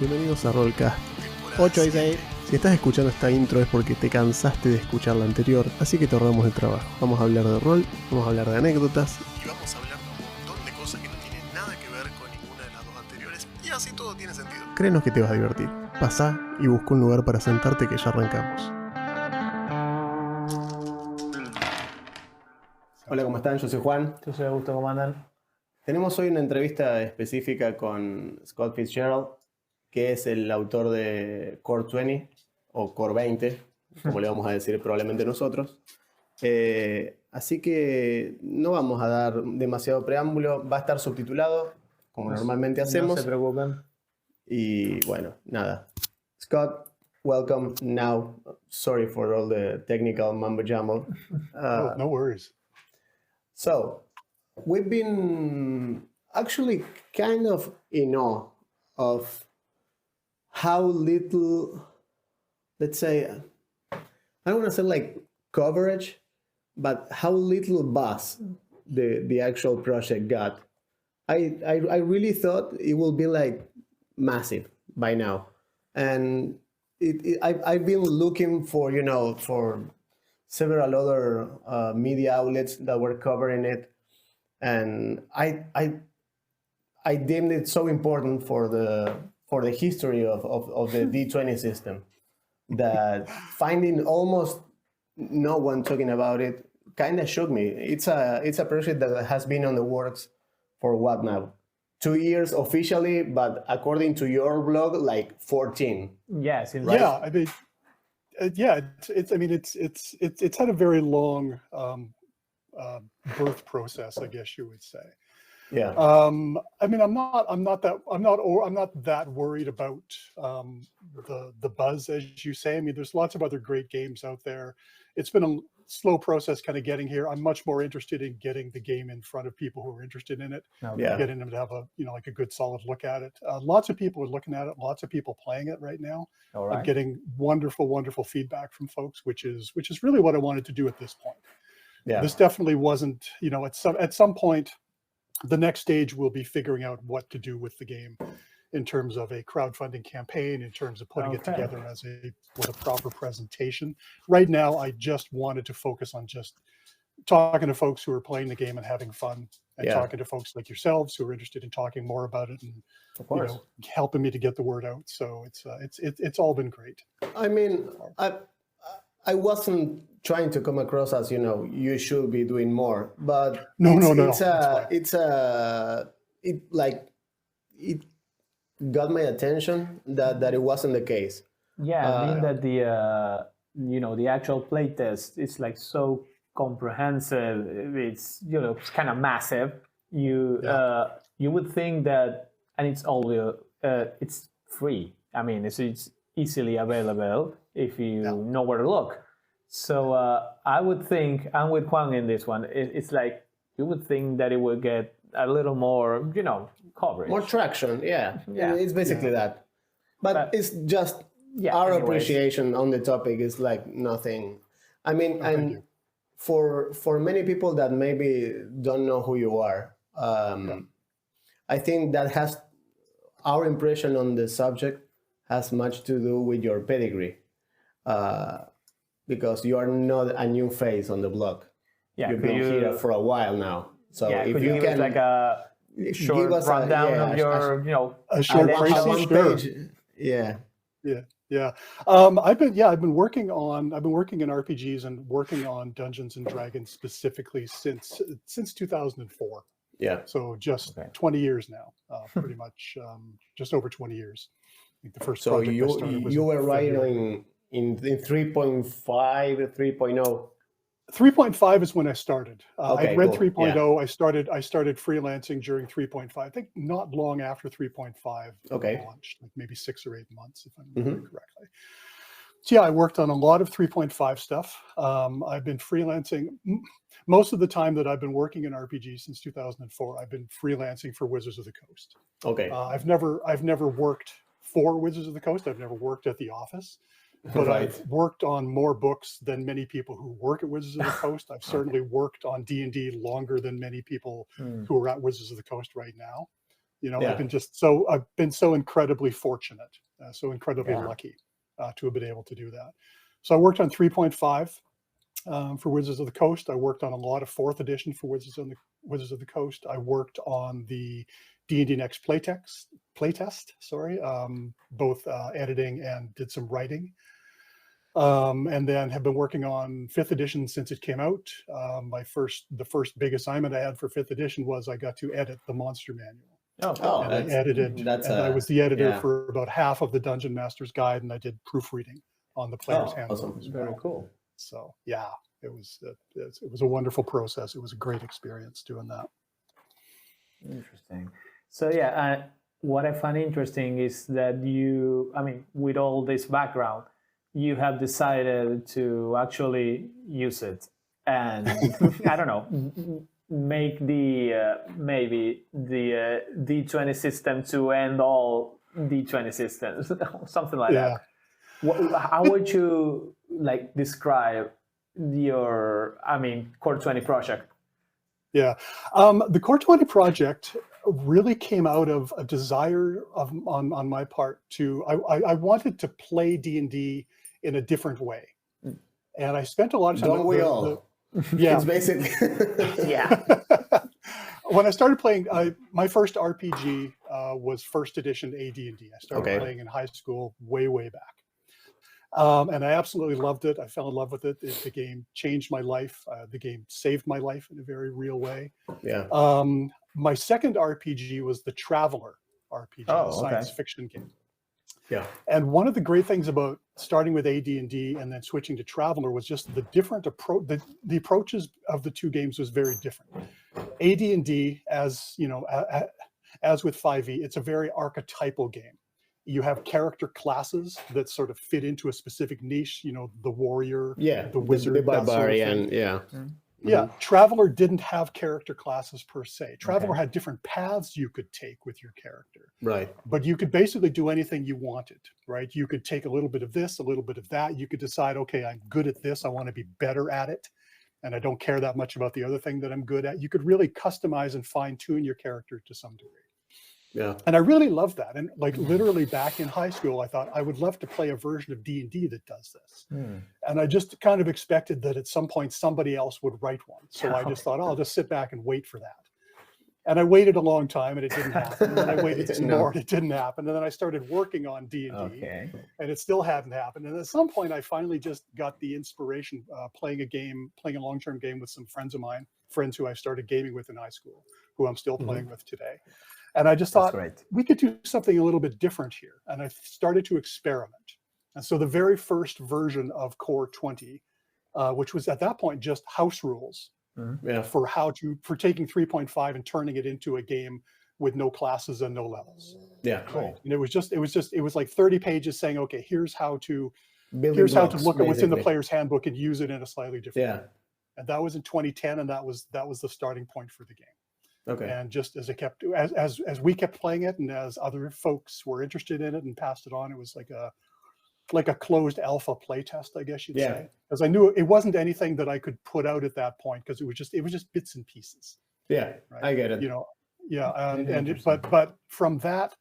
Bienvenidos a ROLLCAST 8 y 6. Si estás escuchando esta intro es porque te cansaste de escuchar la anterior, así que te ahorramos el trabajo. Vamos a hablar de rol, vamos a hablar de anécdotas y vamos a hablar de un montón de cosas que no tienen nada que ver con ninguna de las dos anteriores, y así todo tiene sentido. Créenos que te vas a divertir. Pasá y busca un lugar para sentarte que ya arrancamos. Hola, ¿cómo están? Yo soy Juan. Yo soy Augusto, ¿cómo andan? Tenemos hoy una entrevista específica con Scott Fitzgerald, que es el autor de Core20 o Core20, como le vamos a decir probablemente nosotros. Así que no vamos a dar demasiado preámbulo, va a estar subtitulado, como normalmente hacemos. No se preocupen. Y bueno, nada. Scott, welcome now. Sorry for all the technical mumbo jumbo. No worries. So, we've been actually kind of in awe of how little, let's say, I don't want to say like coverage, but how little buzz the actual project got. I really thought it will be like massive by now. And I've been looking for, for several other media outlets that were covering it. And I deemed it so important for the history of the D20 system that finding almost no one talking about it kind of shook me. It's a project that has been on the works for what now? 2 years officially, but according to your blog, like 14. Yes, right? Yeah, I mean, it's had a very long birth process, I guess you would say. Yeah. I mean, I'm not that worried about the buzz, as you say. I mean, there's lots of other great games out there. It's been a slow process kind of getting here. I'm much more interested in getting the game in front of people who are interested in it, Yeah. getting them to have a good solid look at it. Lots of people are looking at it, lots of people playing it right now. All right. I'm getting wonderful feedback from folks, which is really what I wanted to do at this point. Yeah. This definitely wasn't, at some point, the next stage will be figuring out what to do with the game in terms of a crowdfunding campaign, in terms of putting it together with a proper presentation. Right now, I just wanted to focus on just talking to folks who are playing the game and having fun, and talking to folks like yourselves who are interested in talking more about it and helping me to get the word out. So it's all been great. I mean, I wasn't trying to come across as, you should be doing more, but it got my attention that it wasn't the case. Yeah, I mean that the actual playtest is like so comprehensive. It's it's kind of massive. You would think that, and it's all it's free. I mean, it's easily available if you know where to look. So I would think, I'm with Juan in this one. It's like you would think that it would get a little more, coverage, more traction. Yeah. It's basically that. But it's just our appreciation on the topic is like nothing. I mean, and for many people that maybe don't know who you are, I think that has our impression on the subject has much to do with your pedigree, because you are not a new face on the blog. Yeah, you've been here for a while now. So if you can, like a short rundown of your, a short page. Yeah. I've been working in RPGs and working on Dungeons and Dragons specifically since 2004. Yeah. So just 20 years now, pretty much, just over 20 years. I think the first project I started was you were writing in 3.5, 3.0. 3.5 is when I started. I read cool. 3.0. Yeah. I started freelancing during 3.5. I think not long after 3.5 launched, like maybe 6 or 8 months, if I remember correctly. So I worked on a lot of 3.5 stuff. I've been freelancing most of the time that I've been working in RPG since 2004. I've been freelancing for Wizards of the Coast. Okay. I've never worked for Wizards of the Coast. I've never worked at the office. But I've worked on more books than many people who work at Wizards of the Coast. I've certainly worked on D&D longer than many people who are at Wizards of the Coast right now. Yeah. I've been so incredibly fortunate, so incredibly lucky to have been able to do that. So I worked on 3.5 for Wizards of the Coast. I worked on a lot of 4th edition for Wizards of the Coast. I worked on the D&D Next playtest, both editing and did some writing. And then have been working on 5th edition since it came out. The first big assignment I had for 5th edition was I got to edit the monster manual. I was the editor for about half of the Dungeon Master's Guide, and I did proofreading on the player's handbook. Awesome. As well. Very cool. So it was a wonderful process. It was a great experience doing that. Interesting. So what I find interesting is that with all this background, you have decided to actually use it and I don't know, make the maybe the D20 system to end all D20 systems, something like that. How would you describe your Core20 project? Yeah, the Core20 project really came out of a desire on my part to I wanted to play D&D in a different way, and I spent a lot of time. Don't we all? Yeah, it's basically When I started playing, my first RPG was 1st edition AD&D. I started playing in high school, way back. And I absolutely loved it. I fell in love with it. The game changed my life. The game saved my life in a very real way. Yeah. My second RPG was the Traveler RPG, a science fiction game. Yeah. And one of the great things about starting with AD&D and then switching to Traveler was just the different approach. The approaches of the two games was very different. AD&D, as with 5e, it's a very archetypal game. You have character classes that sort of fit into a specific niche, the warrior, the wizard, the barbarian, Traveler didn't have character classes per se. Traveler had different paths you could take with your character. Right. But you could basically do anything you wanted, right? You could take a little bit of this, a little bit of that. You could decide, okay, I'm good at this. I want to be better at it. And I don't care that much about the other thing that I'm good at. You could really customize and fine tune your character to some degree. Yeah. And I really loved that. And literally back in high school, I thought I would love to play a version of D&D that does this. And I just kind of expected that at some point somebody else would write one. So I just thought, I'll just sit back and wait for that. And I waited a long time and it didn't happen. And then I waited some more and it didn't happen. And then I started working on D&D and it still hadn't happened. And at some point I finally just got the inspiration playing a long-term game with some friends of mine, friends who I started gaming with in high school, who I'm still playing with today. And I just thought we could do something a little bit different here. And I started to experiment. And so the very first version of Core20, which was at that point just house rules for taking 3.5 and turning it into a game with no classes and no levels. Yeah. Right. And it was like 30 pages saying, okay, here's how to look at what's in the player's handbook and use it in a slightly different way. And that was in 2010, and that was the starting point for the game. Okay. And just as as we kept playing it, and as other folks were interested in it and passed it on, it was like a closed alpha playtest, I guess you'd say. Because I knew it wasn't anything that I could put out at that point, because it was just bits and pieces. Yeah, right? I get it. But from that,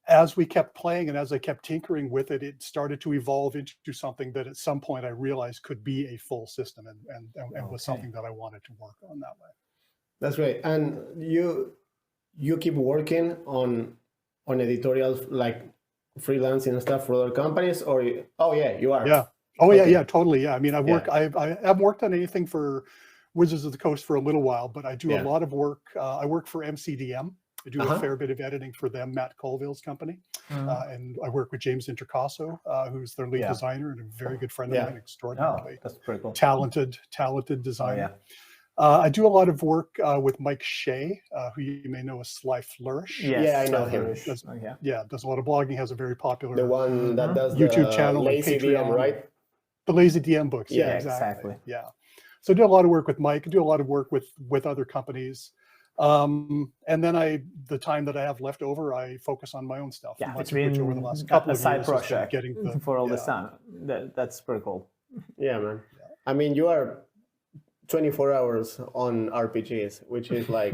as we kept playing and as I kept tinkering with it, it started to evolve into something that at some point I realized could be a full system and was something that I wanted to work on that way. That's great. And you keep working on editorials, like freelancing and stuff for other companies, or you are? Yeah. Oh yeah, totally. Yeah. I mean, I haven't worked on anything for Wizards of the Coast for a little while, but I do a lot of work. I work for MCDM. I do a fair bit of editing for them, Matt Colville's company. And I work with James Intercasso, who's their lead designer and a very good friend of mine, extraordinarily that's pretty cool. talented designer. I do a lot of work with Mike Shea, who you may know as Sly Flourish. Yes, I know him. Does a lot of blogging, has a very popular the one that does YouTube the channel, Lazy DM, right? The Lazy DM books. Yeah, exactly. Yeah. So I do a lot of work with Mike. I do a lot of work with other companies. And then the time that I have left over, I focus on my own stuff. Yeah, it's been over the last couple of side project for all this time. That's pretty cool. Yeah, man. I mean, you are 24 hours on RPGs, which is like,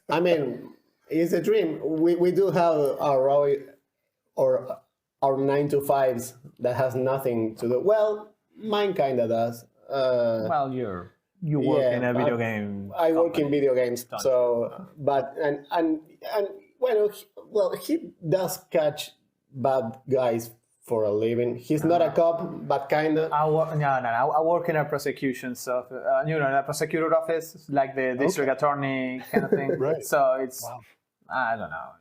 I mean, it's a dream. We do have our 9 to 5s that has nothing to do. Well, mine kind of does. Well, you work in a video game. I work in video games, so but and well, he does catch bad guys for a living. He's not a cop, but kind of. I work in a prosecution, so in a prosecutor office, like the district attorney kind of thing. Right. So it's I don't know.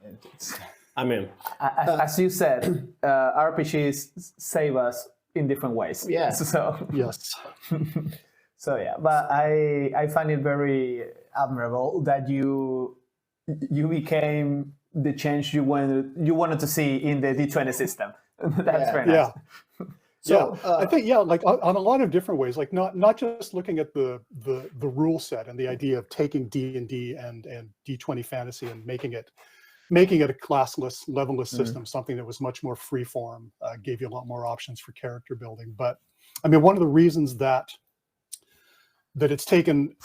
I mean, as you said, RPGs save us in different ways. Yeah. So Yes. so yeah, but I find it very admirable that you became the change you wanted to see in the D20 system. That's very nice. Yeah. so I think like on a lot of different ways, like not just looking at the rule set and the idea of taking D&D and D20 fantasy and making it a classless, level-less system, something that was much more free-form, gave you a lot more options for character building. But I mean, one of the reasons that it's taken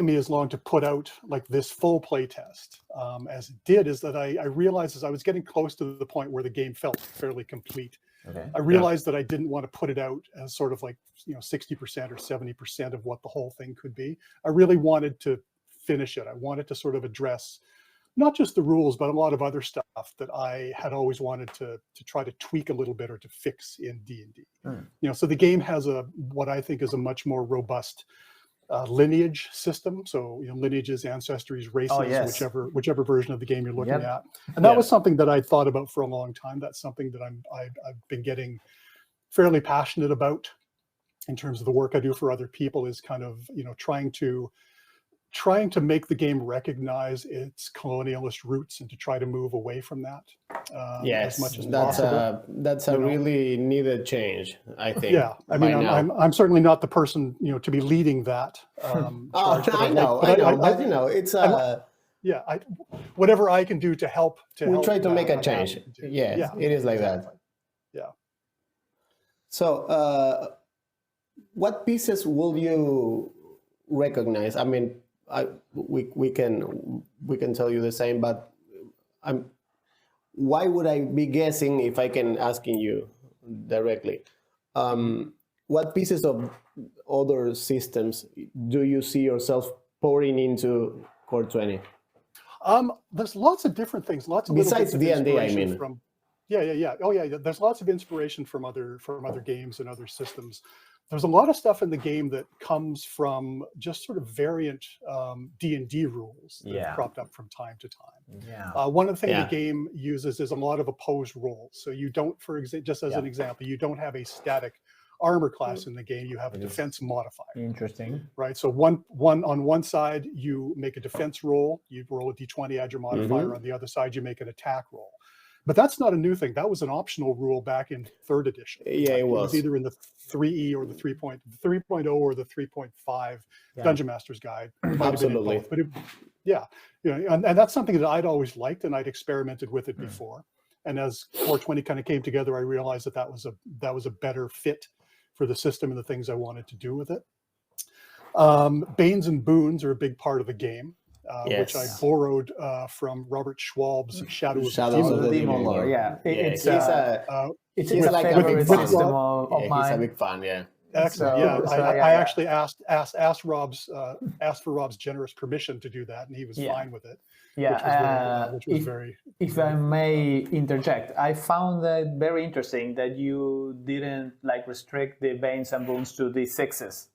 me as long to put out like this full play test as it did is that I realized as I was getting close to the point where the game felt fairly complete. Okay. I realized that I didn't want to put it out as sort of like 60% or 70% of what the whole thing could be. I really wanted to finish it. I wanted to sort of address not just the rules, but a lot of other stuff that I had always wanted to try to tweak a little bit or to fix in D&D. So the game has what I think is a much more robust lineage system. So lineages, ancestries, races, whichever version of the game you're looking at. And that was something that I'd thought about for a long time. That's something that I've been getting fairly passionate about in terms of the work I do for other people, is kind of trying to make the game recognize its colonialist roots and to try to move away from that as much as possible. That's a really needed change, I think. Yeah, I mean, I'm certainly not the person to be leading that. Charge, I know. It's whatever I can do to help. We try to make a change. Yeah, it is like that. Yeah. So, what pieces will you recognize? I mean, we can tell you the same, but why would I be guessing if I can asking you directly? What pieces of other systems do you see yourself pouring into Core20? There's lots of different things. Lots of besides D&D, I mean. There's lots of inspiration from other games and other systems. There's a lot of stuff in the game that comes from just sort of variant D&D rules that have cropped up from time to time. Yeah. One of the things the game uses is a lot of opposed roles. So you don't, just as an example, you don't have a static armor class in the game. You have a defense modifier. Interesting. Right. So on one side you make a defense roll. You roll a D20, add your modifier. On the other side you make an attack roll. But that's not a new thing. That was an optional rule back in 3rd edition. Yeah, it was either in the 3E or the 3.0 or the 3.5 Dungeon Master's Guide. Absolutely. But and that's something that I'd always liked, and I'd experimented with it before. And as Core20 kind of came together, I realized that was a better fit for the system and the things I wanted to do with it. Banes and boons are a big part of the game. Which I borrowed from Robert Schwab's Shadow of the Demon Lord. Yeah, it's like a big system fan. of mine. He's a big fan. Yeah. Excellent. I actually asked for Rob's generous permission to do that, and he was fine with it. Yeah, which was very. If I may interject, I found that very interesting that you didn't restrict the Banes and boons to the 6s.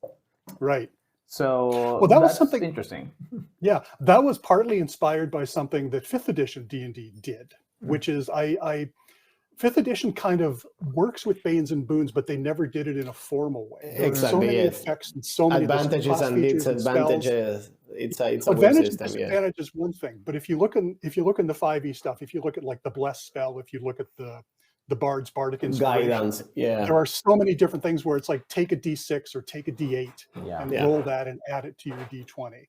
Right. So that was something interesting. Yeah, that was partly inspired by something that 5th edition D&D did, which is 5th edition kind of works with Banes and boons, but they never did it in a formal way. Exactly. So many effects and so many advantages and disadvantages. It's a advantage system. Disadvantage is one thing, but if you look in the 5e stuff, if you look at the bless spell, if you look at the Bard's Bardic Inspiration. Guidance, there are so many different things where it's like take a D6 or take a D8 and roll that and add it to your D20.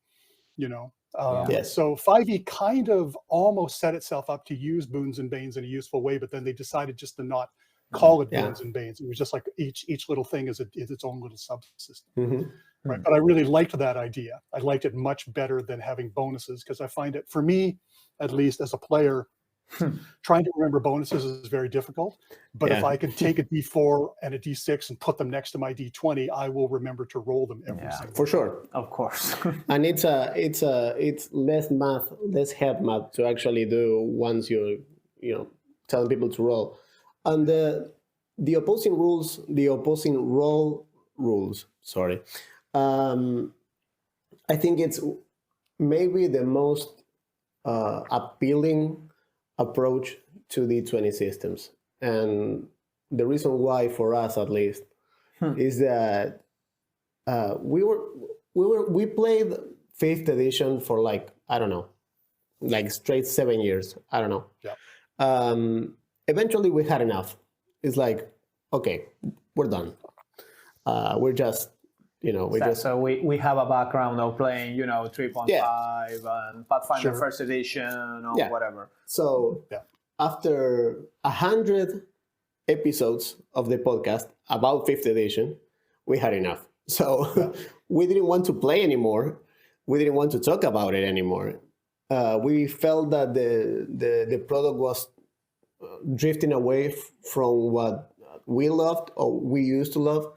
So 5e kind of almost set itself up to use boons and banes in a useful way, but then they decided just to not call it Yeah. boons and banes. It was just like each little thing is its own little subsystem. Mm-hmm. Right. But I really liked that idea. I liked it much better than having bonuses, because I find it, for me, at least as a player, trying to remember bonuses is very difficult. But if Yeah. I can take a D4 and a D6 and put them next to my D20, I will remember to roll them every single For sure. Of course. And it's less math, less head math to actually do once you're telling people to roll. And the opposing role rules. Sorry, I think it's maybe the most appealing approach to D20 systems, and the reason why, for us at least, is that we played 5th edition for I don't know, straight 7 years. I don't know. Yeah. Eventually, we had enough. It's like, okay, we're done. We're just, So we have a background of playing, 3.5 and Pathfinder First Edition or whatever. So after 100 episodes of the podcast about 5th edition, we had enough. So we didn't want to play anymore. We didn't want to talk about it anymore. We felt that the product was drifting away from what we loved or we used to love.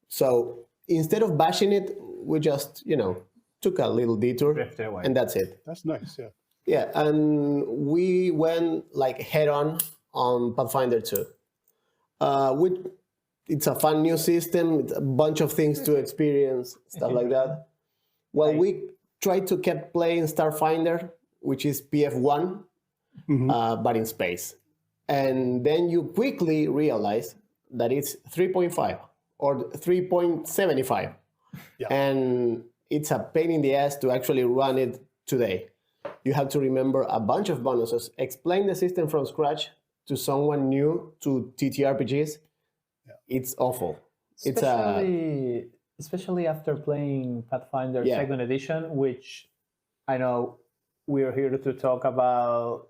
So instead of bashing it, we just, took a little detour, Drifted away. and that's it. That's nice, yeah. Yeah, and we went head on Pathfinder 2. It's a fun new system. It's a bunch of things to experience, stuff like that. Well, we tried to keep playing Starfinder, which is PF1, but in space. And then you quickly realize that it's 3.5 or 3.75. Yeah. And it's a pain in the ass to actually run it today. You have to remember a bunch of bonuses, explain the system from scratch to someone new to TTRPGs. Yeah. It's awful. Especially after playing Pathfinder 2nd edition, which I know we're here to talk about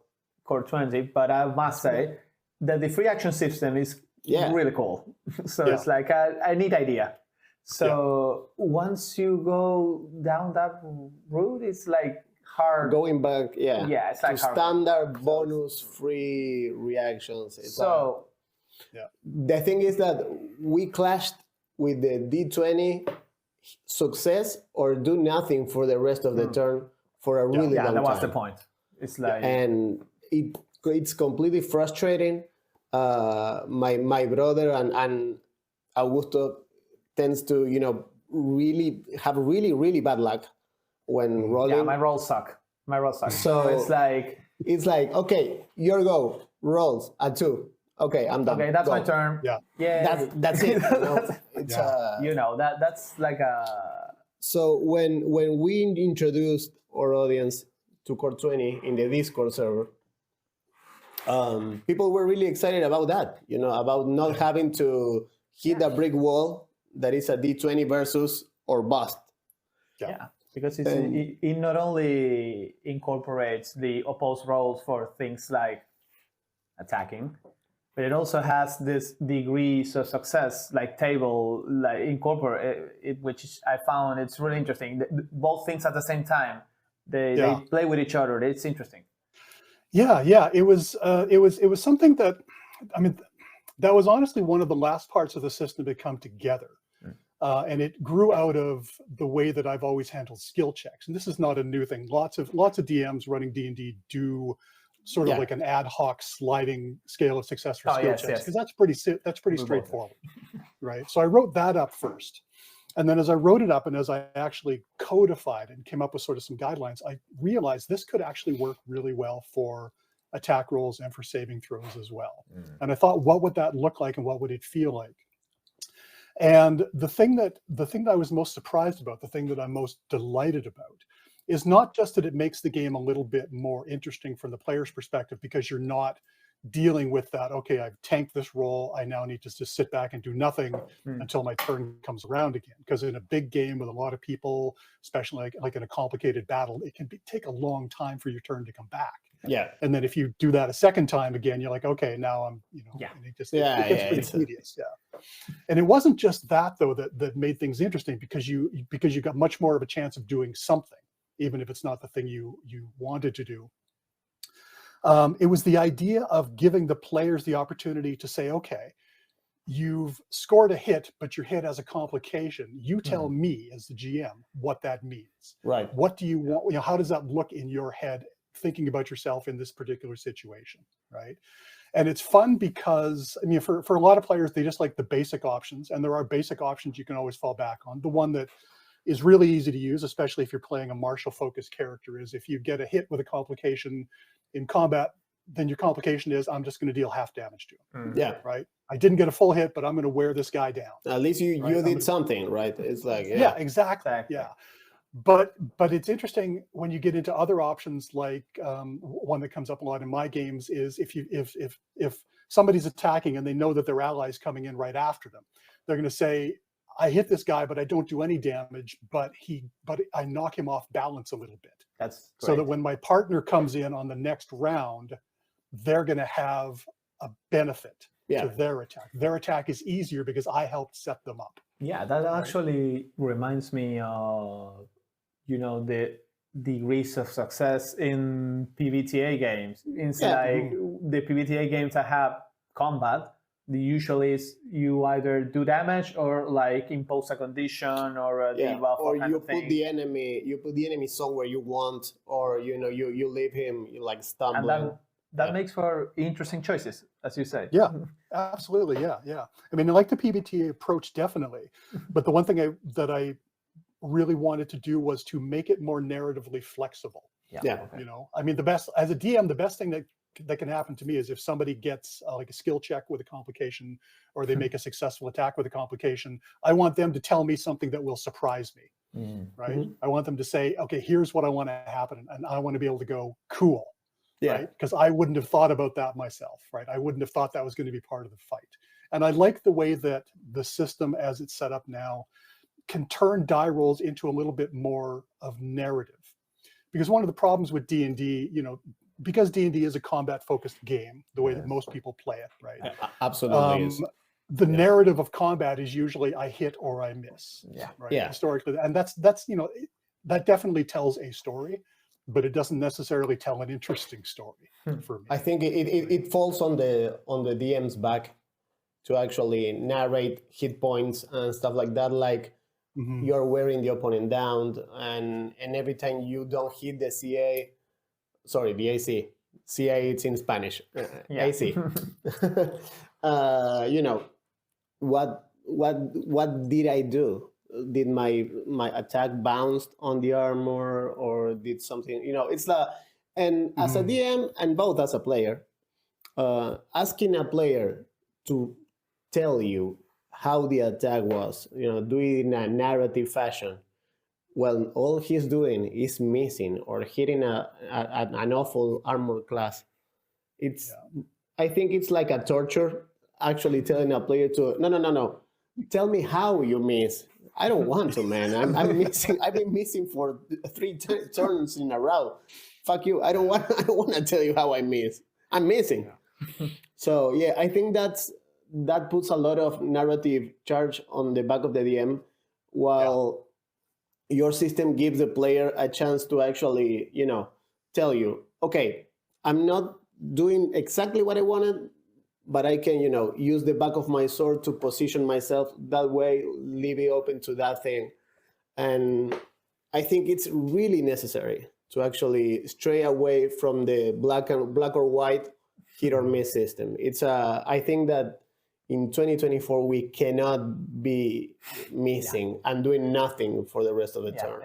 Core20, but I must say that the free action system is really cool. So it's like a neat idea. So once you go down that route, it's hard. Going back, it's to standard bonus free reactions. The thing is that we clashed with the D20 success or do nothing for the rest of the turn for a really long time. Yeah, that was the point. It's and it's completely frustrating. My brother and Augusto tends to really have really bad luck when rolling. Yeah, my rolls suck. So it's like, okay, your go, rolls at 2. Okay, I'm done. Okay, that's go. my turn. Yeah. That's it. It's that's like a. So when we introduced our audience to Core20 in the Discord server, people were really excited about that. About not having to hit a brick wall that is a D20 versus or bust. Yeah. Because it not only incorporates the opposed rolls for things like attacking, but it also has this degrees of success, table, incorporate it, which I found it's really interesting. Both things at the same time, they play with each other. It's interesting. Yeah. It was something that, that was honestly one of the last parts of the system to come together. And it grew out of the way that I've always handled skill checks. And this is not a new thing. Lots of DMs running D&D do sort of like an ad hoc sliding scale of success for skill checks, because that's pretty straightforward, right? So I wrote that up first. And then as I wrote it up and as I actually codified and came up with sort of some guidelines, I realized this could actually work really well for attack rolls and for saving throws as well. And I thought, what would that look like and what would it feel like? And the thing that I was most surprised about, the thing that I'm most delighted about, is not just that it makes the game a little bit more interesting from the player's perspective, because you're not dealing with that, okay, I've tanked this roll, I now need to just sit back and do nothing until my turn comes around again. Because in a big game with a lot of people, especially like in a complicated battle, it can take a long time for your turn to come back. Yeah. And then if you do that a second time again, you're like, okay, now I'm, you know, and it gets pretty tedious. Yeah. And it wasn't just that though, that made things interesting, because you got much more of a chance of doing something, even if it's not the thing you wanted to do. It was the idea of giving the players the opportunity to say, okay, you've scored a hit, but your hit has a complication. You tell me as the GM what that means. Right. What do you want? You know, how does that look in your head, thinking about yourself in this particular situation, right? And it's fun because, I mean, for a lot of players, they just like the basic options, and there are basic options you can always fall back on. The one that is really easy to use, especially if you're playing a martial-focused character, is if you get a hit with a complication in combat, then your complication is, I'm just going to deal half damage to him. Yeah. Right. I didn't get a full hit, but I'm going to wear this guy down. At least you did something, right? It's like, yeah, exactly. Yeah. But it's interesting when you get into other options, like one that comes up a lot in my games is if somebody's attacking and they know that their ally's coming in right after them, they're going to say, I hit this guy, but I don't do any damage, but I knock him off balance a little bit. That's great. So that when my partner comes in on the next round, they're going to have a benefit to their attack. Their attack is easier because I helped set them up. Yeah, that actually reminds me of, you know, the degrees of success in PBTA games. It's like the PBTA games that have combat, the usually is you either do damage or like impose a condition or a debuff or kind you of thing. put the enemy somewhere you want, or you know you leave him like stumbling. And that makes for interesting choices, as you say. Yeah, absolutely. Yeah. I mean, I like the PBTA approach, definitely. But the one thing that I really wanted to do was to make it more narratively flexible. Yeah. You know, I mean, as a DM, the best thing that can happen to me is if somebody gets like a skill check with a complication, or they make a successful attack with a complication, I want them to tell me something that will surprise me, right? I want them to say, okay, here's what I want to happen. And I want to be able to go, cool. Right? Because I wouldn't have thought about that myself, right? I wouldn't have thought that was going to be part of the fight. And I like the way that the system as it's set up now can turn die rolls into a little bit more of narrative. Because one of the problems with D&D, you know, because D&D is a combat-focused game, the way that most people play it, right? Absolutely is. The narrative of combat is usually I hit or I miss, right? Historically, and that's you know, that definitely tells a story, but it doesn't necessarily tell an interesting story for me. I think it falls on the DM's back to actually narrate hit points and stuff like that, like you're wearing the opponent down, and every time you don't hit the the AC. CA, it's in Spanish. AC. You know, what did I do? Did my attack bounced on the armor, or did something? You know, it's and as a DM and both as a player, asking a player to tell you how the attack was, you know, do it in a narrative fashion. Well, all he's doing is missing or hitting an awful armor class. I think it's like a torture, actually telling a player to, no, tell me how you miss. I don't want to, man. I'm missing. I've been missing for 3 turns in a row. Fuck you. I don't want to tell you how I miss. I'm missing. So yeah, I think that puts a lot of narrative charge on the back of the DM, while your system gives the player a chance to actually, you know, tell you, okay, I'm not doing exactly what I wanted, but I can, you know, use the back of my sword to position myself that way, leave it open to that thing. And I think it's really necessary to actually stray away from the black or white hit or miss system. I think that in 2024, we cannot be missing and doing nothing for the rest of the turn.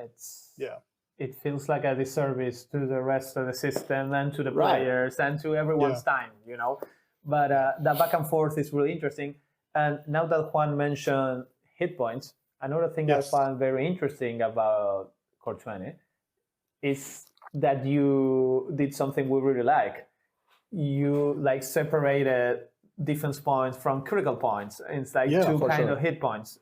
It feels like a disservice to the rest of the system and to the players and to everyone's time, you know. But that back and forth is really interesting. And now that Juan mentioned hit points, another thing I found very interesting about Core20 is that you did something we really like. You like separated defense points from critical points. It's like two kind of hit points.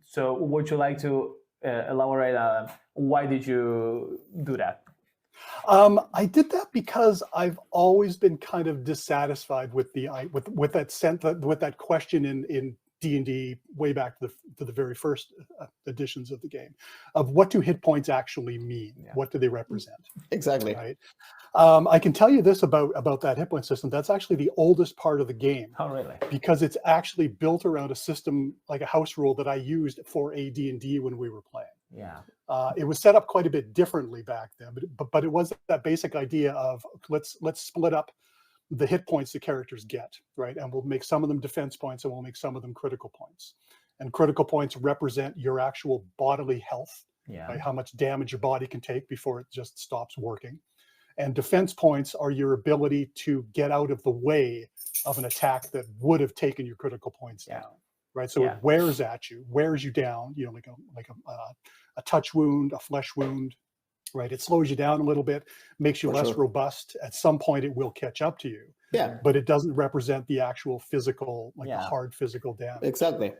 So would you like to elaborate on why did you do that? I did that because I've always been kind of dissatisfied with with that question in D&D way back to the very first editions of the game, of what do hit points actually mean? Yeah. What do they represent? Exactly. Right. I can tell you this about that hit point system. That's actually the oldest part of the game. Oh, really? Because it's actually built around a system, like a house rule that I used for AD&D when we were playing. Yeah. It was set up quite a bit differently back then, but it was that basic idea of let's split up the hit points the characters get, right? And we'll make some of them defense points and we'll make some of them critical points. And critical points represent your actual bodily health, right? How much damage your body can take before it just stops working. And defense points are your ability to get out of the way of an attack that would have taken your critical points down, right? So it wears at you, wears you down, you know, like a touch wound, a flesh wound, right? It slows you down a little bit, makes you less robust. At some point, it will catch up to you. Yeah. But it doesn't represent the actual physical, like the hard physical damage. Exactly.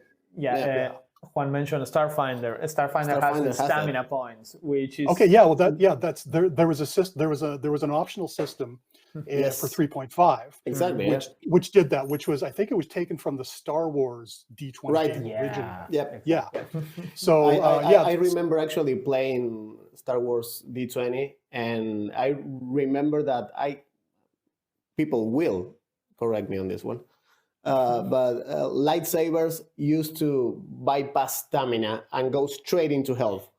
Juan mentioned Starfinder. Starfinder has the stamina points, which is okay. Yeah, well, there was an optional system for 3.5. Exactly. Which did that. Which was, I think it was taken from the Star Wars D20 game originally. Yep. Yeah. So I remember actually playing Star Wars D20, and I remember that people will correct me on this one. But lightsabers used to bypass stamina and go straight into health.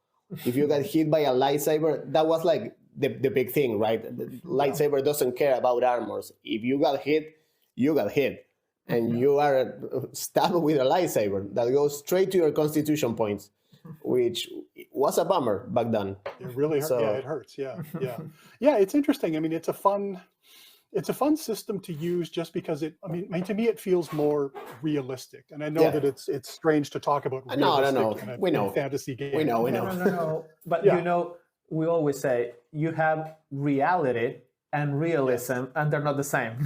If you got hit by a lightsaber, that was like the big thing, right? The lightsaber doesn't care about armors. If you got hit, you got hit. And you are stabbed with a lightsaber that goes straight to your constitution points, which was a bummer back then. It really hurts. Yeah, it hurts. Yeah. It's interesting. I mean, it's a fun system to use just because I mean, to me, it feels more realistic. And I know that it's strange to talk about realistic in a fantasy game. We know. No. But you know, we always say you have reality and realism, and they're not the same.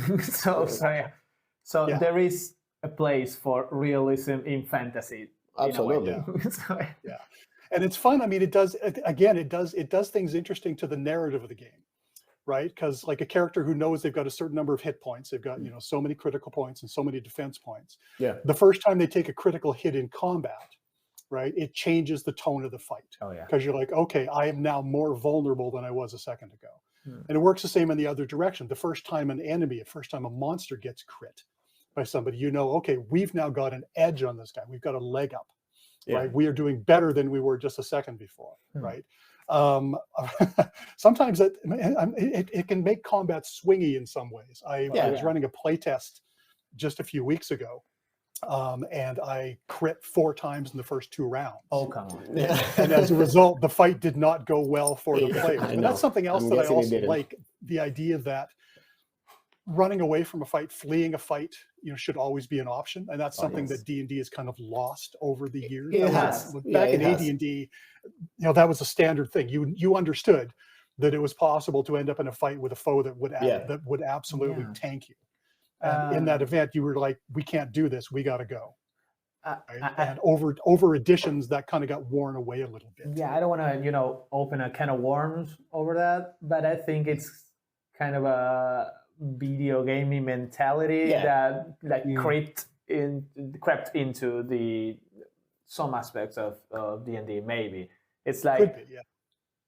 So there is a place for realism in fantasy. Absolutely. And it's fun. I mean, it does things interesting to the narrative of the game. Right, because like a character who knows they've got a certain number of hit points, they've got so many critical points and so many defense points. Yeah. The first time they take a critical hit in combat, right, it changes the tone of the fight. Oh yeah. Because you're like, okay, I am now more vulnerable than I was a second ago. And it works the same in the other direction. The first time a monster gets crit by somebody, okay, we've now got an edge on this guy. We've got a leg up. Right, we are doing better than we were just a second before. Right. Sometimes it can make combat swingy in some ways. I was running a playtest just a few weeks ago, and I crit 4 times in the first 2 rounds. Oh, come on. And as a result, the fight did not go well for the players. And that's something else that I also like, the idea that running away from a fight, fleeing a fight, should always be an option, and that's something that D&D has kind of lost over the years. Back in AD&D, that was a standard thing. You understood that it was possible to end up in a fight with a foe that would absolutely tank you. And in that event, you were like, we can't do this. We got to go. And over editions, that kind of got worn away a little bit. Yeah, I don't want to open a can of worms over that, but I think it's kind of a video gaming mentality that crept into some aspects of D&D. Maybe it's like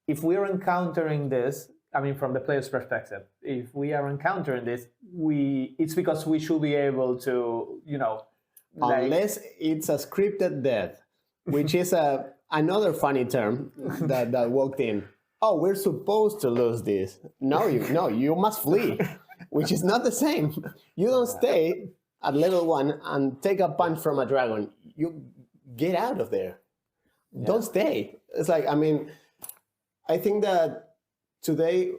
if we're encountering this, I mean, from the player's perspective, if we are encountering this, it's because we should be able to, unless it's a scripted death, which is another funny term that walked in. Oh, we're supposed to lose this. No, you must flee. Which is not the same. You don't stay at level 1 and take a punch from a dragon. You get out of there. Don't stay. It's like, I mean, I think that today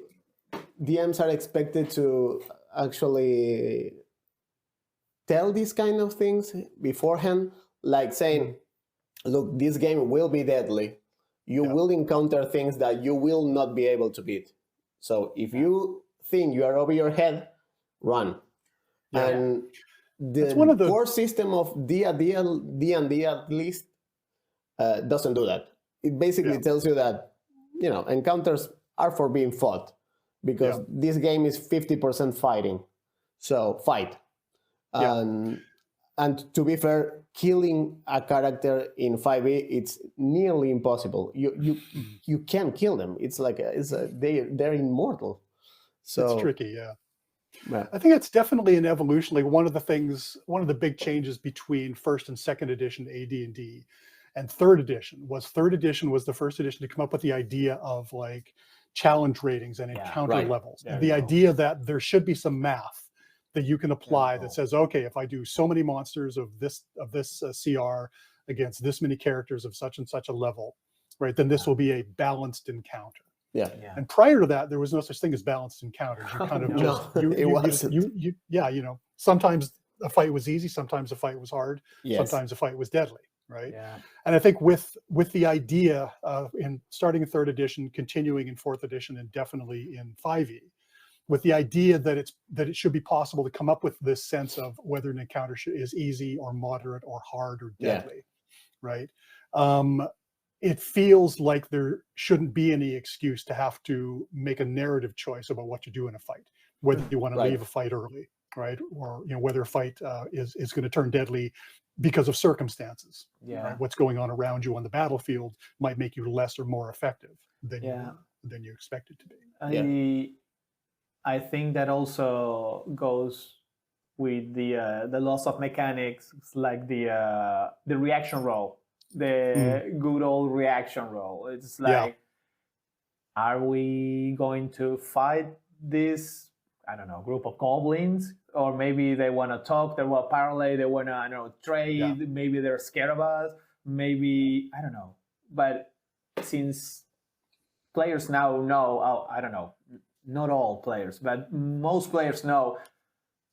DMs are expected to actually tell these kind of things beforehand, like saying, look, this game will be deadly. You will encounter things that you will not be able to beat. So if you think you are over your head, run. And the core system of D&D at least doesn't do that. It basically tells you that encounters are for being fought. because this game is 50% fighting. So fight. And to be fair, killing a character in 5e, it's nearly impossible. You can't kill them. It's like they're immortal. So it's tricky, I think it's definitely an evolution. Like one of the big changes between first and second edition AD&D and third edition was the first edition to come up with the idea of like challenge ratings and encounter levels. And the idea that there should be some math that you can apply that says, okay, if I do so many monsters of this CR against this many characters of such and such a level, right, then this will be a balanced encounter. And prior to that, there was no such thing as balanced encounters. You kind of sometimes a fight was easy, sometimes a fight was hard, sometimes a fight was deadly, right? And I think with the idea of starting in third edition, continuing in fourth edition, and definitely in 5e, with the idea that it should be possible to come up with this sense of whether an encounter is easy or moderate or hard or deadly, right? It feels like there shouldn't be any excuse to have to make a narrative choice about what to do in a fight, whether you want to leave a fight early, right? Or whether a fight is going to turn deadly because of circumstances. Right? What's going on around you on the battlefield might make you less or more effective than you expect it to be. I think that also goes with the loss of mechanics, like the reaction roll, the good old reaction roll. It's like, are we going to fight this, I don't know, group of goblins? Or maybe they want to talk, they want to parlay, they want to, trade, maybe they're scared of us, maybe, I don't know. But since players now know, I don't know, not all players, but most players know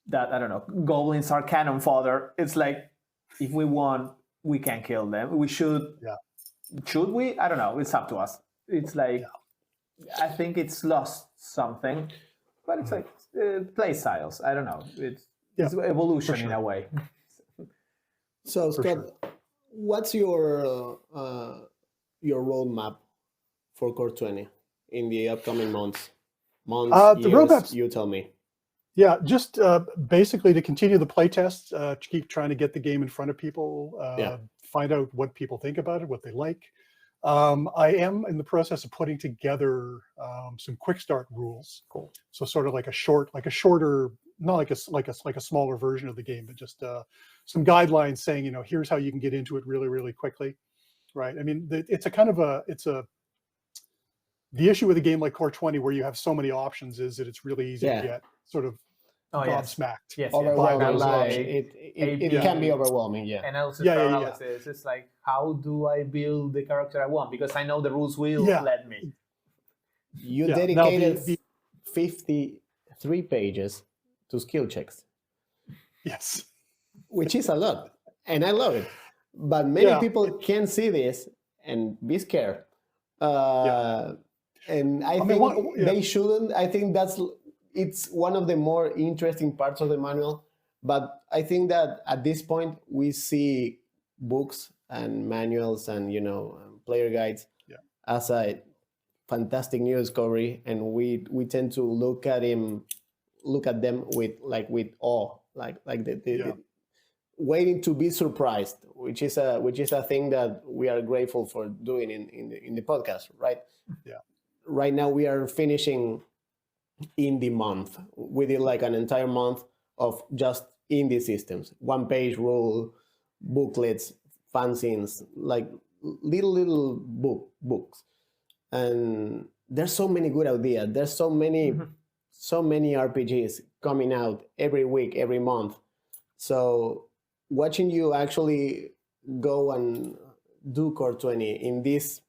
that, I don't know, goblins are cannon fodder. It's like, if we want, we can kill them. We should. Should we? I don't know. It's up to us. It's like, I think it's lost something, but it's like play styles. I don't know. It's evolution in a way. So Scott, what's your roadmap for Core20 in the upcoming months? The roadmaps, you tell me. Just basically to continue the playtest, to keep trying to get the game in front of people, find out what people think about it, what they like. I am in the process of putting together some quick start rules. Cool. So sort of like a shorter, not like a smaller version of the game, but just some guidelines saying, here's how you can get into it really, really quickly, right? I mean, the issue with a game like Core20, where you have so many options, is that it's really easy to get sort of gobsmacked. It can be overwhelming. Analysis paralysis. It's like, how do I build the character I want? Because I know the rules will let me. You dedicated 53 pages to skill checks. Yes. Which is a lot. And I love it. But many people can see this and be scared. And I think they shouldn't. I think it's one of the more interesting parts of the manual. But I think that at this point, we see books and manuals and, player guides as a fantastic new discovery. And we tend to look at them with awe, like the waiting to be surprised, which is a thing that we are grateful for doing in the podcast, right? Yeah. Right now we are finishing indie month. We did like an entire month of just indie systems, 1-page rule, booklets, fanzines, like little books. And there's so many good ideas. There's so many RPGs coming out every week, every month. So watching you actually go and do Core20 in this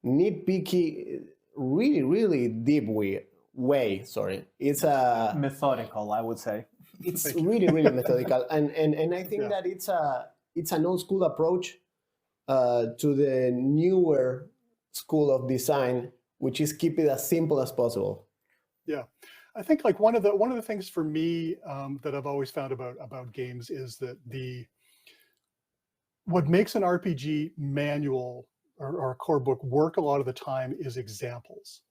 nitpicky, really, really deep way. Sorry, it's a methodical, I would say. It's really, really methodical, and I think that it's an old school approach to the newer school of design, which is keep it as simple as possible. Yeah, I think like one of the things for me that I've always found about games is that what makes an RPG manual or a core book work a lot of the time is examples.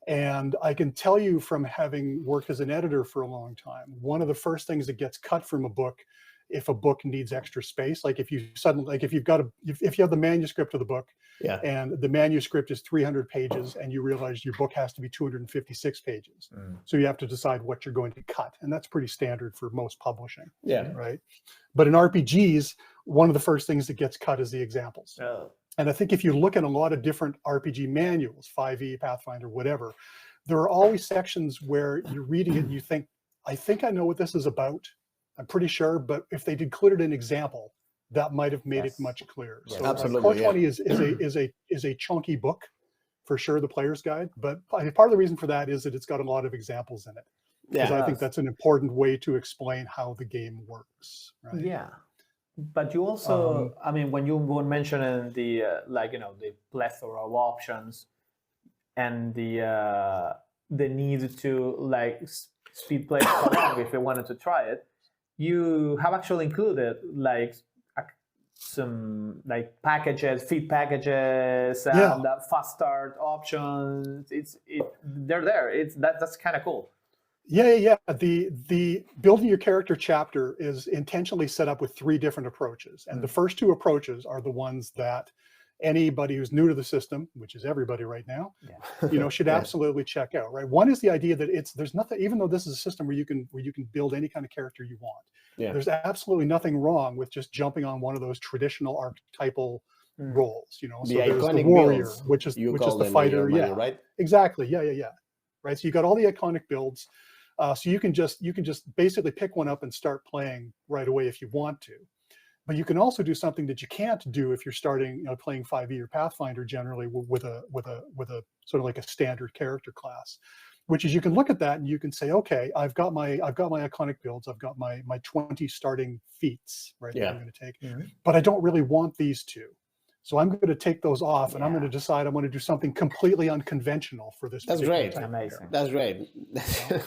And I can tell you from having worked as an editor for a long time, one of the first things that gets cut from a book, if a book needs extra space, like if you suddenly, like if you have the manuscript of the book, and the manuscript is 300 pages, and you realize your book has to be 256 pages, so you have to decide what you're going to cut, and that's pretty standard for most publishing. Right. But in RPGs, one of the first things that gets cut is the examples. And I think if you look at a lot of different RPG manuals, 5e, Pathfinder, whatever, there are always sections where you're reading it and you think, I think I know what this is about. I'm pretty sure, but if they included an example, that might have made it much clearer. So Core20 is a chunky book, for sure, the player's guide. But part of the reason for that is that it's got a lot of examples in it. Because I think that's an important way to explain how the game works. Right? Yeah. But you also, I mean, when you were mentioning the the plethora of options and the need to like speed play along if you wanted to try it, you have actually included like some like packages, feed packages, and fast start options. They're there. That's kind of cool. Yeah. The building your character chapter is intentionally set up with 3 different approaches. And the first 2 approaches are the ones that anybody who's new to the system, which is everybody right now, should absolutely check out, right? One is the idea that there's nothing, even though this is a system where you can build any kind of character you want. There's absolutely nothing wrong with just jumping on one of those traditional archetypal roles, So there's the warrior, which is the fighter. Right? Exactly. Yeah. Right. So you got all the iconic builds. So you can just basically pick one up and start playing right away if you want to. But you can also do something that you can't do if you're starting playing 5e or Pathfinder generally with a sort of like a standard character class, which is you can look at that and you can say, okay, I've got my iconic builds, I've got my 20 starting feats, right? That I'm going to take, but I don't really want these 2. So I'm going to take those off, and I'm going to decide I want to do something completely unconventional for this. That's great. Amazing. That's great. So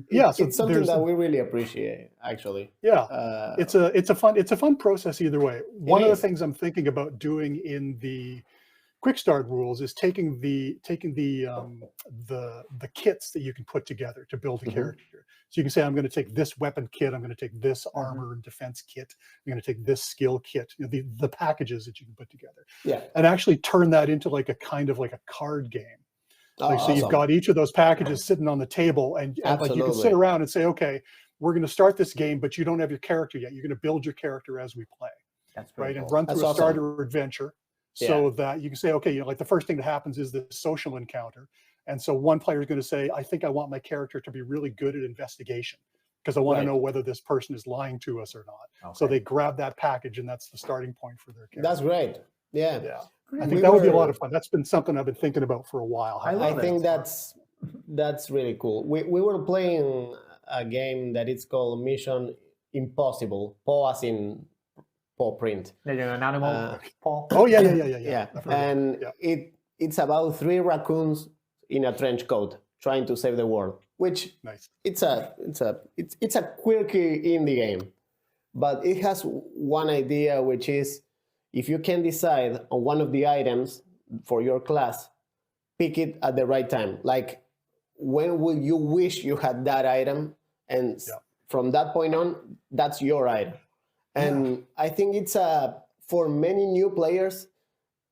it's something that we really appreciate, actually. It's a fun process either way. One of the things I'm thinking about doing in the quick start rules is taking the kits that you can put together to build a character. So you can say, I'm going to take this weapon kit, I'm going to take this armor and defense kit, I'm going to take this skill kit, the packages that you can put together. And actually turn that into like a kind of like a card game. So you've got each of those packages sitting on the table, and like you can sit around and say, okay, we're going to start this game, but you don't have your character yet. You're going to build your character as we play. That's right, cool. and run through a starter adventure. So that you can say, okay, like the first thing that happens is the social encounter. And so one player is going to say, I think I want my character to be really good at investigation because I want to know whether this person is lying to us or not. So they grab that package, and that's the starting point for their character. That's great. Yeah. I think that would be a lot of fun. That's been something I've been thinking about for a while. I think that's really cool. We were playing a game that it's called Mission Impossible. Paw as in paw print. An animal paw. Oh yeah. And it's about 3 raccoons in a trench coat trying to save the world, which it's a quirky indie game, but it has one idea, which is if you can decide on one of the items for your class, pick it at the right time. Like, when would you wish you had that item? And from that point on, that's your item. And I think it's for many new players,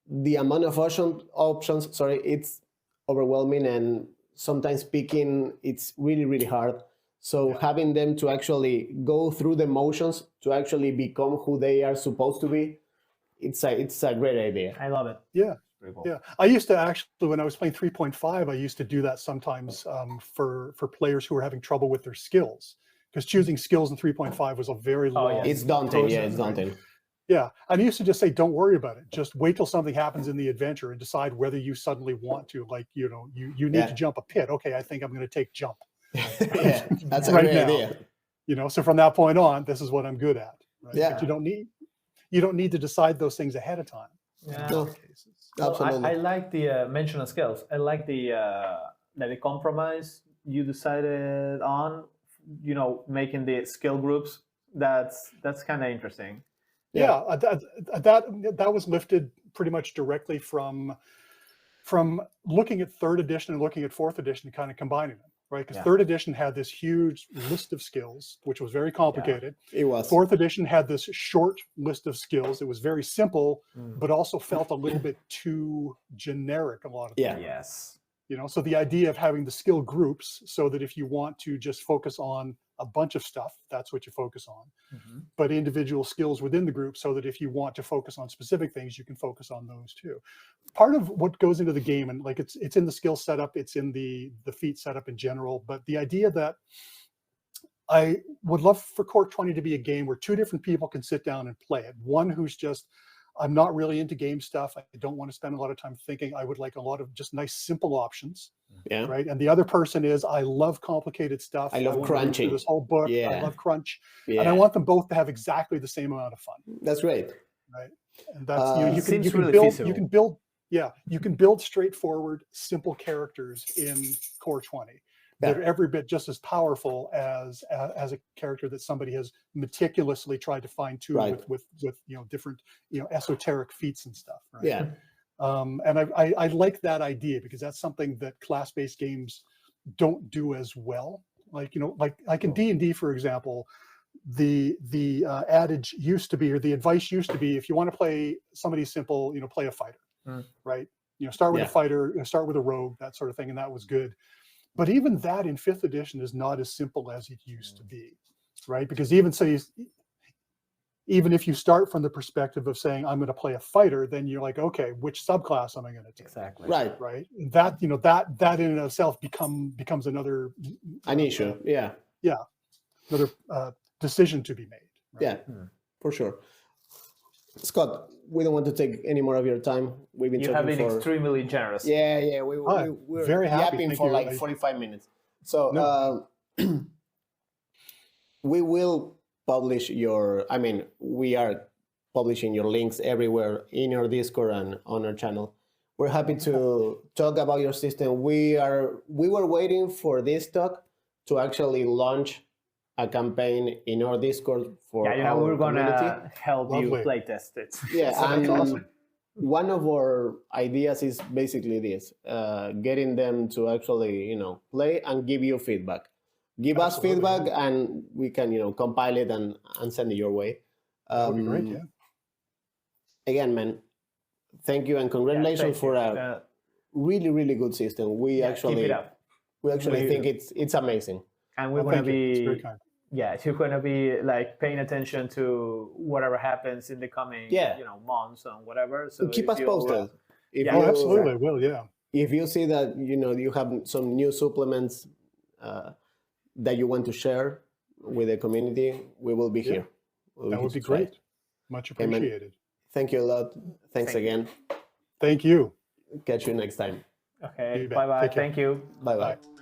the amount of options, it's overwhelming, and sometimes picking, it's really, really hard. So having them to actually go through the motions to actually become who they are supposed to be, it's a great idea. I love it. Yeah. Cool. Yeah, I used to actually, when I was playing 3.5, I used to do that sometimes for players who were having trouble with their skills, because choosing skills in 3.5 was a very long. It's daunting. Process, it's daunting. Yeah, and I used to just say, don't worry about it. Just wait till something happens in the adventure and decide whether you suddenly want to. Like, you need to jump a pit. Okay, I think I'm going to take jump. That's a great idea. So from that point on, this is what I'm good at. Right? Yeah. But you don't need to decide those things ahead of time. Yeah. No. Absolutely. I like the mention of skills. I like the compromise you decided on, making the skill groups. That's kind of interesting. Yeah, that was lifted pretty much directly from from looking at third edition and looking at fourth edition and kind of combining them, right? Because third edition had this huge list of skills, which was very complicated. It was. Fourth edition had this short list of skills. It was very simple, but also felt a little bit too generic a lot of times. Yes. You know, so the idea of having the skill groups so that if you want to just focus on a bunch of stuff, that's what you focus on. But individual skills within the group so that if you want to focus on specific things, you can focus on those too. Part of what goes into the game, and like it's in the skill setup, it's in the feat setup in general, but the idea that I would love for Core20 to be a game where two different people can sit down and play it. One who's just, I'm not really into game stuff. I don't want to spend a lot of time thinking. I would like a lot of just nice, simple options. Yeah. Right. And the other person is, I love complicated stuff. I love want to read crunching. through this whole book. Yeah. I love crunch. Yeah. And I want them both to have exactly the same amount of fun. That's great. Right. And that's, you know, you can really build, feasible. you can build straightforward, simple characters in Core20. They're every bit just as powerful as a character that somebody has meticulously tried to fine tune with you know, different, you know, esoteric feats and stuff. Right? Yeah. And I like that idea because that's something that class-based games don't do as well. Like, you know, like in D&D, for example, the adage used to be, or the advice used to be, if you want to play somebody simple, you know, play a fighter, right? You know, start with a fighter, you know, start with a rogue, that sort of thing, and that was good. But even that in 5th edition is not as simple as it used to be, right? Because even if you start from the perspective of saying, I'm going to play a fighter, then you're like, okay, which subclass am I going to take? Exactly. Right. Right. And that, you know, that in and of itself becomes another An issue. Yeah. Yeah. Another decision to be made. Right? Yeah, for sure. Scott, we don't want to take any more of your time. We've been You have talking been for extremely generous. yeah. We're very happy. yapping Thank for you. like 45 minutes. So we will publish your. I mean, we are publishing your links everywhere in your Discord and on our channel. We're happy to talk about your system. We were waiting for this talk to actually launch a campaign in our Discord for Yeah, you know, our we're gonna community. help Lovely. you playtest it. Yeah, So and that's awesome. one of our ideas is basically this: getting them to actually, you know, play and give you feedback. Give Absolutely, us feedback, and we can, you know, compile it and send it your way. That would be great. Yeah. Again, man, thank you and congratulations for a really, really good system. We keep actually it up. think it's amazing. And we're Well, gonna thank you. It's be very kind. you're gonna be like paying attention to whatever happens in the coming you know, months and whatever. So Keep if us you- posted. If Yeah, Oh, you- absolutely. I will. Yeah. If you see that, you know, you have some new supplements that you want to share with the community, we will be here. We'll That would be here to try. great. Much man. appreciated. Thank you a lot. Thanks Thank you. again. Thank you. Catch you next time. Okay, You bet. bye bye. Take care. Thank you. Bye bye. Bye.